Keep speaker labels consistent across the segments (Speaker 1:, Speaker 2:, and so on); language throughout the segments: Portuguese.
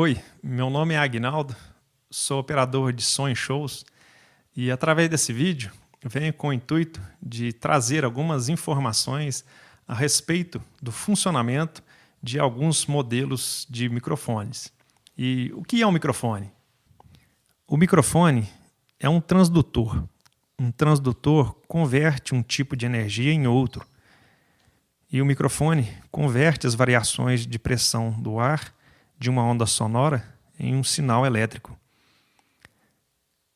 Speaker 1: Oi, meu nome é Agnaldo, sou operador de som e shows e através desse vídeo venho com o intuito de trazer algumas informações a respeito do funcionamento de alguns modelos de microfones. E o que é um microfone? O microfone é um transdutor. Um transdutor converte um tipo de energia em outro. E o microfone converte as variações de pressão do ar de uma onda sonora em um sinal elétrico.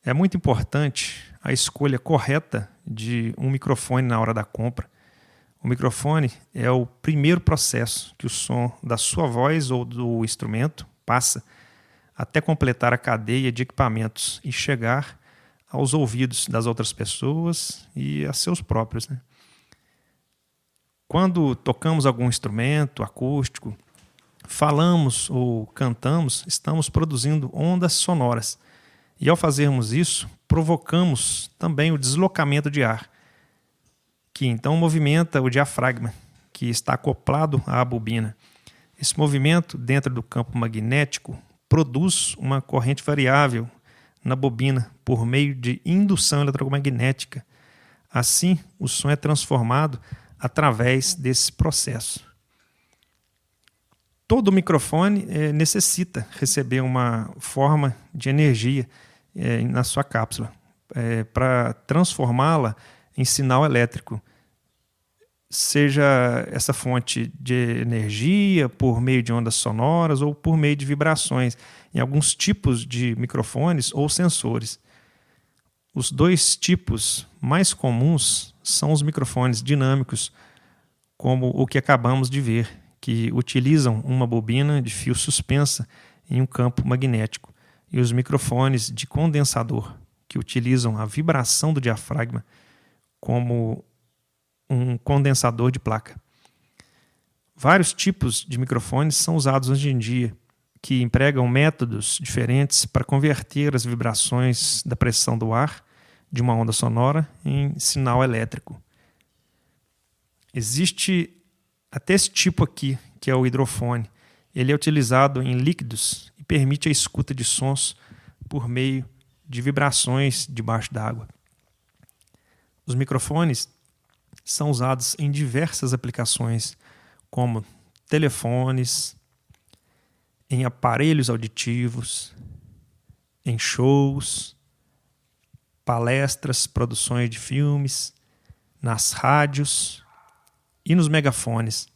Speaker 1: É muito importante a escolha correta de um microfone na hora da compra. O microfone é o primeiro processo que o som da sua voz ou do instrumento passa até completar a cadeia de equipamentos e chegar aos ouvidos das outras pessoas e a seus próprios, né? Quando tocamos algum instrumento acústico, falamos ou cantamos, estamos produzindo ondas sonoras. E ao fazermos isso, provocamos também o deslocamento de ar, que então movimenta o diafragma, que está acoplado à bobina. Esse movimento dentro do campo magnético produz uma corrente variável na bobina por meio de indução eletromagnética. Assim, o som é transformado através desse processo. Todo microfone necessita receber uma forma de energia na sua cápsula para transformá-la em sinal elétrico. Seja essa fonte de energia por meio de ondas sonoras ou por meio de vibrações, em alguns tipos de microfones ou sensores. Os dois tipos mais comuns são os microfones dinâmicos, como o que acabamos de ver, que utilizam uma bobina de fio suspensa em um campo magnético, e os microfones de condensador, que utilizam a vibração do diafragma como um condensador de placa. Vários tipos de microfones são usados hoje em dia, que empregam métodos diferentes para converter as vibrações da pressão do ar de uma onda sonora em sinal elétrico. Existe até esse tipo aqui, que é o hidrofone. Ele é utilizado em líquidos e permite a escuta de sons por meio de vibrações debaixo d'água. Os microfones são usados em diversas aplicações, como telefones, em aparelhos auditivos, em shows, palestras, produções de filmes, nas rádios e nos megafones.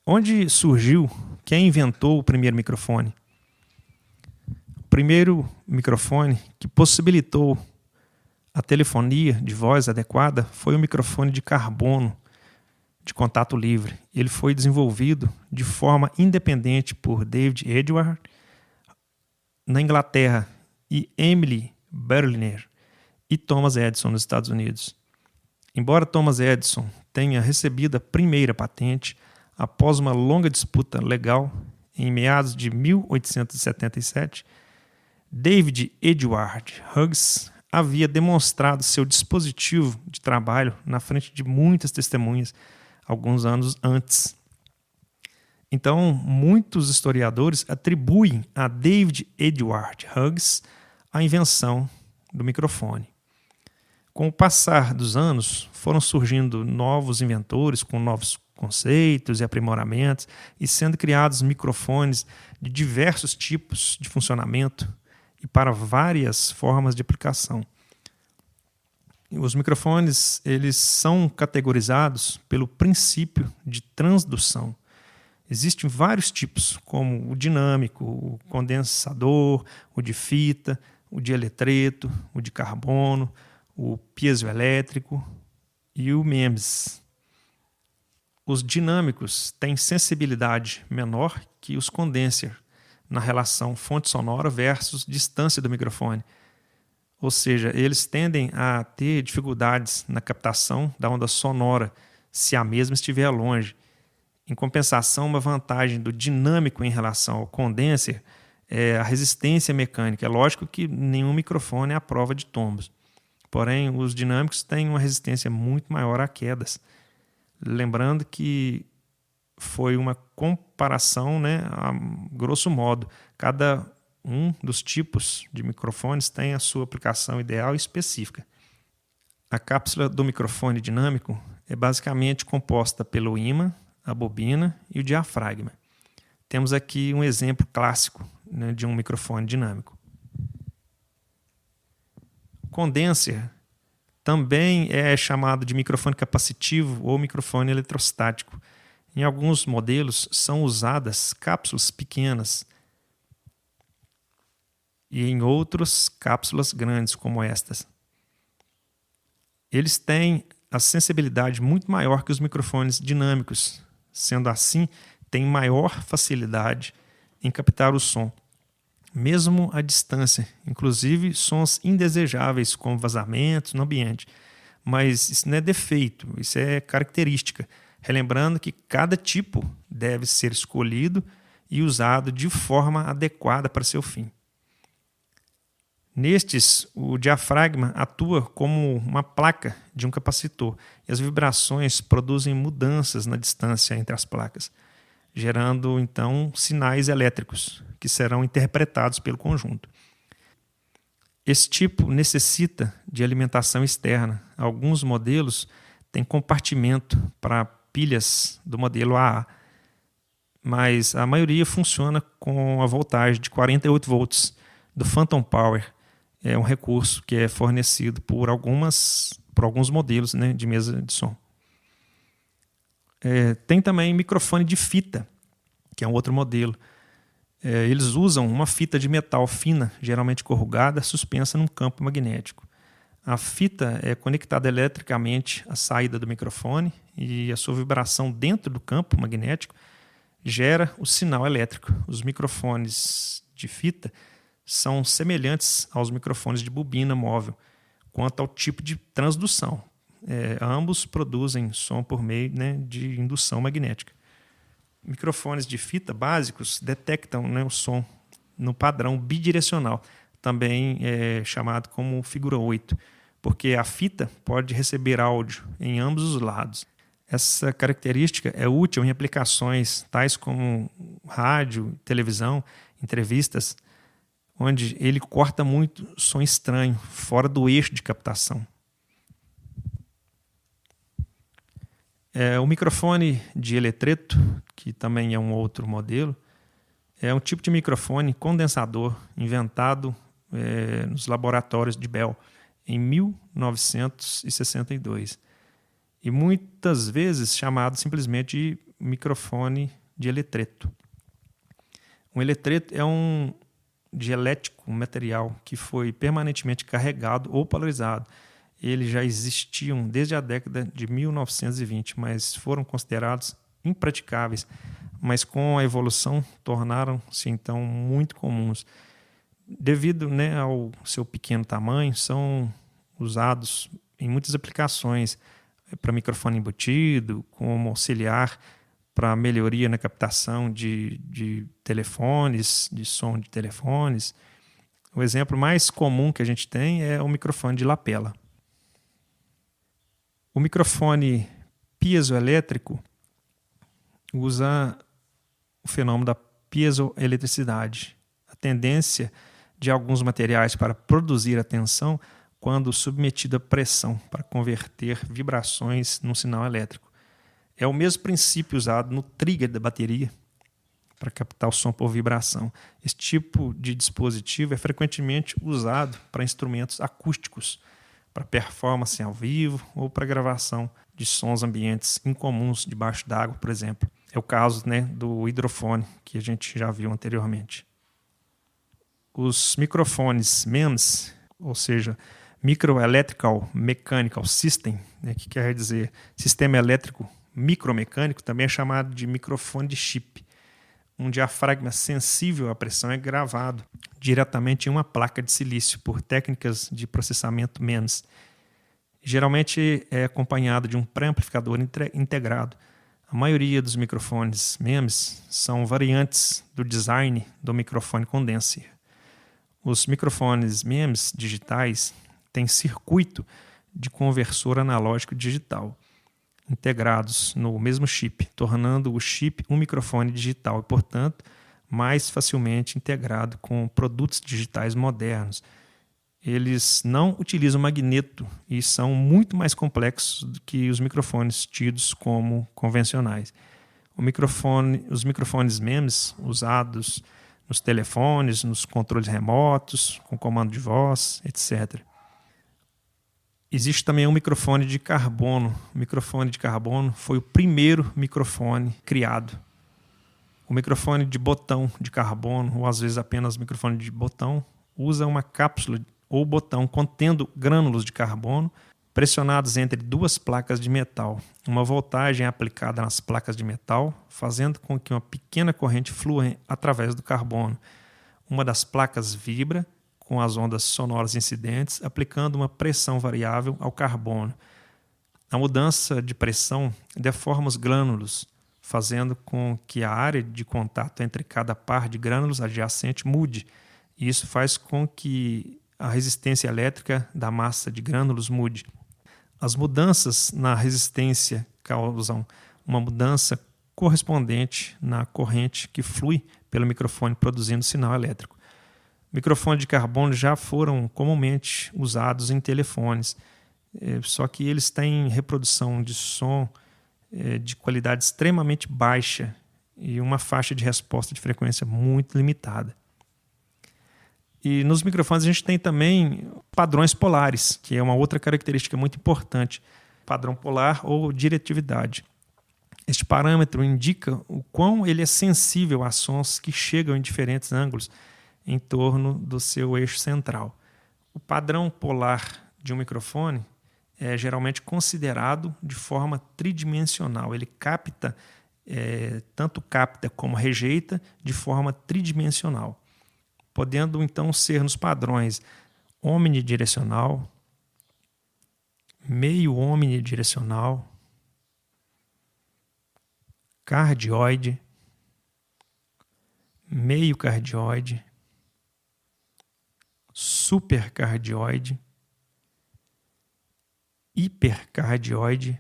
Speaker 1: Onde surgiu? Quem inventou o primeiro microfone? O primeiro microfone que possibilitou a telefonia de voz adequada foi o microfone de carbono de contato livre. Ele foi desenvolvido de forma independente por David Edward na Inglaterra e Emily Berliner e Thomas Edison nos Estados Unidos. Embora Thomas Edison tenha recebido a primeira patente após uma longa disputa legal em meados de 1877, David Edward Hughes havia demonstrado seu dispositivo de trabalho na frente de muitas testemunhas alguns anos antes. Então, muitos historiadores atribuem a David Edward Hughes a invenção do microfone. Com o passar dos anos, foram surgindo novos inventores com novos conceitos e aprimoramentos e sendo criados microfones de diversos tipos de funcionamento e para várias formas de aplicação. Os microfones, eles são categorizados pelo princípio de transdução. Existem vários tipos, como o dinâmico, o condensador, o de fita, o de eletreto, o de carbono, o piezoelétrico e o MEMS. Os dinâmicos têm sensibilidade menor que os condenser na relação fonte sonora versus distância do microfone. Ou seja, eles tendem a ter dificuldades na captação da onda sonora se a mesma estiver longe. Em compensação, uma vantagem do dinâmico em relação ao condenser é a resistência mecânica. É lógico que nenhum microfone é à prova de tombos. Porém, os dinâmicos têm uma resistência muito maior a quedas. Lembrando que foi uma comparação, né, a grosso modo. Cada um dos tipos de microfones tem a sua aplicação ideal e específica. A cápsula do microfone dinâmico é basicamente composta pelo ímã, a bobina e o diafragma. Temos aqui um exemplo clássico, né, de um microfone dinâmico. Condenser também é chamado de microfone capacitivo ou microfone eletrostático. Em alguns modelos são usadas cápsulas pequenas e em outros cápsulas grandes como estas. Eles têm a sensibilidade muito maior que os microfones dinâmicos, sendo assim, têm maior facilidade em captar o som, mesmo à distância, inclusive sons indesejáveis como vazamentos no ambiente. Mas isso não é defeito, isso é característica, relembrando que cada tipo deve ser escolhido e usado de forma adequada para seu fim. Nestes, o diafragma atua como uma placa de um capacitor e as vibrações produzem mudanças na distância entre as placas, gerando então sinais elétricos que serão interpretados pelo conjunto. Esse tipo necessita de alimentação externa. Alguns modelos têm compartimento para pilhas do modelo AA, mas a maioria funciona com a voltagem de 48 volts do Phantom Power. É um recurso que é fornecido por alguns modelos, né, de mesa de som. Tem também microfone de fita, que é um outro modelo. Eles usam uma fita de metal fina, geralmente corrugada, suspensa num campo magnético. A fita é conectada eletricamente à saída do microfone e a sua vibração dentro do campo magnético gera o sinal elétrico. Os microfones de fita são semelhantes aos microfones de bobina móvel quanto ao tipo de transdução. Ambos produzem som por meio, né, de indução magnética. Microfones de fita básicos detectam, né, o som no padrão bidirecional, também chamado como figura 8, porque a fita pode receber áudio em ambos os lados. Essa característica é útil em aplicações tais como rádio, televisão, entrevistas, onde ele corta muito som estranho, fora do eixo de captação. O microfone de eletreto, que também é um outro modelo, é um tipo de microfone condensador inventado nos laboratórios de Bell em 1962 e muitas vezes chamado simplesmente de microfone de eletreto. Um eletreto é um dielético, um material que foi permanentemente carregado ou polarizado. Eles já existiam desde a década de 1920, mas foram considerados impraticáveis. Mas com a evolução tornaram-se então muito comuns. Devido, né, ao seu pequeno tamanho, são usados em muitas aplicações para microfone embutido, como auxiliar para melhoria na captação de telefones, de som de telefones. O exemplo mais comum que a gente tem é o microfone de lapela. O microfone piezoelétrico usa o fenômeno da piezoeletricidade, a tendência de alguns materiais para produzir a tensão quando submetido à pressão para converter vibrações num sinal elétrico. É o mesmo princípio usado no trigger da bateria para captar o som por vibração. Esse tipo de dispositivo é frequentemente usado para instrumentos acústicos, para performance ao vivo ou para gravação de sons ambientes incomuns debaixo d'água, por exemplo. É o caso, né, do hidrofone, que a gente já viu anteriormente. Os microfones MEMS, ou seja, Micro Electrical Mechanical System, né, que quer dizer sistema elétrico micromecânico, também é chamado de microfone de chip. Um diafragma sensível à pressão é gravado diretamente em uma placa de silício por técnicas de processamento MEMS. Geralmente é acompanhado de um pré-amplificador integrado. A maioria dos microfones MEMS são variantes do design do microfone condenser. Os microfones MEMS digitais têm circuito de conversor analógico digital. integrados no mesmo chip, tornando o chip um microfone digital e, portanto, mais facilmente integrado com produtos digitais modernos. Eles não utilizam magneto e são muito mais complexos do que os microfones tidos como convencionais. Os microfones MEMS usados nos telefones, nos controles remotos, com comando de voz, etc. Existe também um microfone de carbono. O microfone de carbono foi o primeiro microfone criado. O microfone de botão de carbono, ou às vezes apenas microfone de botão, usa uma cápsula ou botão contendo grânulos de carbono pressionados entre duas placas de metal. Uma voltagem é aplicada nas placas de metal, fazendo com que uma pequena corrente flua através do carbono. Uma das placas vibra com as ondas sonoras incidentes, aplicando uma pressão variável ao carbono. A mudança de pressão deforma os grânulos, fazendo com que a área de contato entre cada par de grânulos adjacente mude. E isso faz com que a resistência elétrica da massa de grânulos mude. As mudanças na resistência causam uma mudança correspondente na corrente que flui pelo microfone, produzindo sinal elétrico. Microfones de carbono já foram comumente usados em telefones, só que eles têm reprodução de som de qualidade extremamente baixa e uma faixa de resposta de frequência muito limitada. E nos microfones a gente tem também padrões polares, que é uma outra característica muito importante, padrão polar ou diretividade. Este parâmetro indica o quão ele é sensível a sons que chegam em diferentes ângulos em torno do seu eixo central. O padrão polar de um microfone é geralmente considerado de forma tridimensional. Ele tanto capta como rejeita de forma tridimensional, podendo então ser nos padrões omnidirecional, meio omnidirecional, cardioide, meio cardioide, supercardioide, hipercardioide,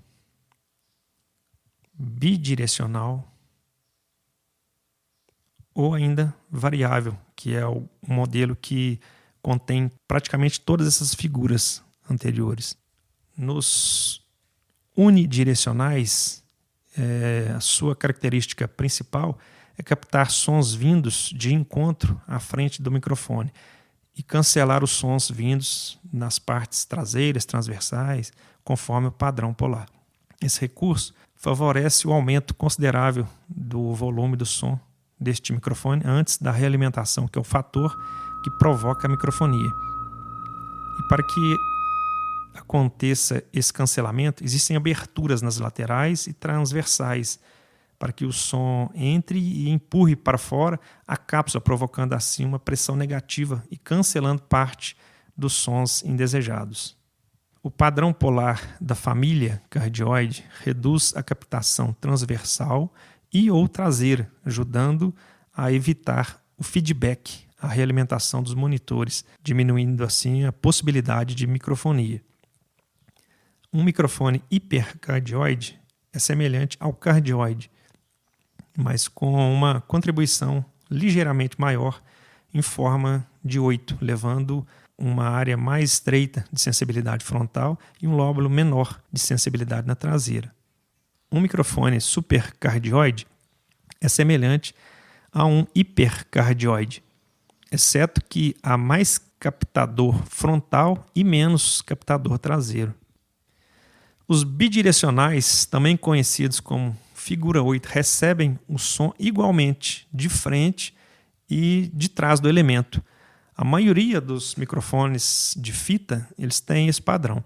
Speaker 1: bidirecional ou ainda variável, que é o modelo que contém praticamente todas essas figuras anteriores. Nos unidirecionais, a sua característica principal é captar sons vindos de encontro à frente do microfone e cancelar os sons vindos nas partes traseiras, transversais, conforme o padrão polar. Esse recurso favorece o aumento considerável do volume do som deste microfone antes da realimentação, que é o fator que provoca a microfonia. E para que aconteça esse cancelamento, existem aberturas nas laterais e transversais para que o som entre e empurre para fora a cápsula, provocando assim uma pressão negativa e cancelando parte dos sons indesejados. O padrão polar da família cardioide reduz a captação transversal e ou traseira, ajudando a evitar o feedback, a realimentação dos monitores, diminuindo assim a possibilidade de microfonia. Um microfone hipercardioide é semelhante ao cardioide, mas com uma contribuição ligeiramente maior em forma de 8, levando uma área mais estreita de sensibilidade frontal e um lóbulo menor de sensibilidade na traseira. Um microfone supercardioide é semelhante a um hipercardioide, exceto que há mais captador frontal e menos captador traseiro. Os bidirecionais, também conhecidos como figura 8, recebem o som igualmente de frente e de trás do elemento. A maioria dos microfones de fita eles têm esse padrão.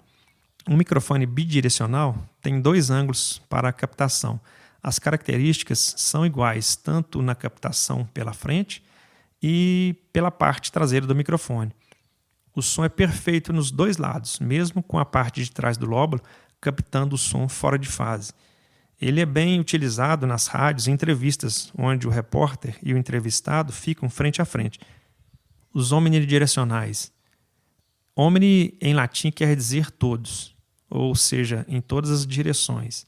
Speaker 1: Um microfone bidirecional tem 2 ângulos para a captação. As características são iguais tanto na captação pela frente e pela parte traseira do microfone. O som é perfeito nos 2 lados, mesmo com a parte de trás do lóbulo captando o som fora de fase. Ele é bem utilizado nas rádios e entrevistas, onde o repórter e o entrevistado ficam frente a frente. Os omnidirecionais. Omni em latim quer dizer todos, ou seja, em todas as direções.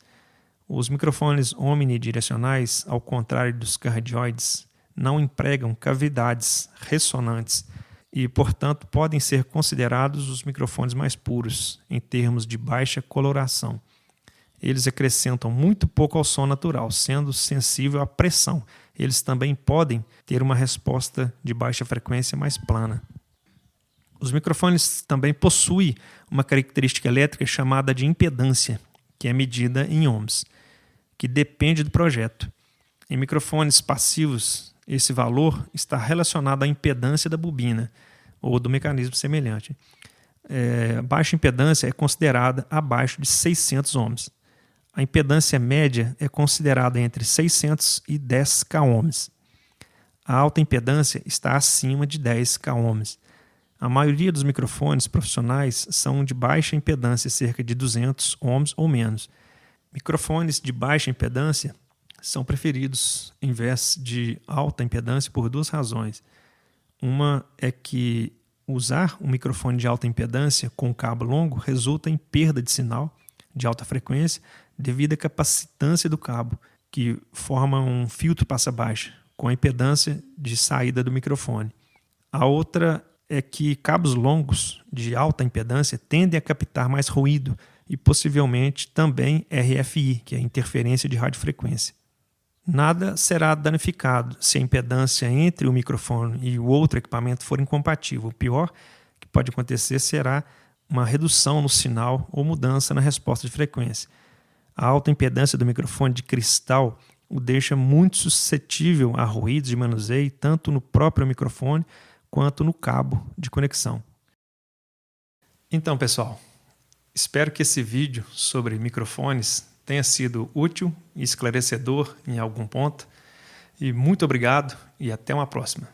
Speaker 1: Os microfones omnidirecionais, ao contrário dos cardioides, não empregam cavidades ressonantes e, portanto, podem ser considerados os microfones mais puros, em termos de baixa coloração. Eles acrescentam muito pouco ao som natural, sendo sensível à pressão. Eles também podem ter uma resposta de baixa frequência mais plana. Os microfones também possuem uma característica elétrica chamada de impedância, que é medida em ohms, que depende do projeto. Em microfones passivos, esse valor está relacionado à impedância da bobina ou do mecanismo semelhante. Baixa impedância é considerada abaixo de 600 ohms. A impedância média é considerada entre 600 e 10 kΩ. A alta impedância está acima de 10 kΩ. A maioria dos microfones profissionais são de baixa impedância, cerca de 200 ohms ou menos. Microfones de baixa impedância são preferidos em vez de alta impedância por duas razões. Uma é que usar um microfone de alta impedância com cabo longo resulta em perda de sinal de alta frequência devido à capacitância do cabo, que forma um filtro passa-baixa com a impedância de saída do microfone. A outra é que cabos longos de alta impedância tendem a captar mais ruído e possivelmente também RFI, que é interferência de radiofrequência. Nada será danificado se a impedância entre o microfone e o outro equipamento for incompatível. O pior que pode acontecer será uma redução no sinal ou mudança na resposta de frequência. A alta impedância do microfone de cristal o deixa muito suscetível a ruídos de manuseio, tanto no próprio microfone quanto no cabo de conexão. Então, pessoal, espero que esse vídeo sobre microfones tenha sido útil e esclarecedor em algum ponto. E muito obrigado e até uma próxima.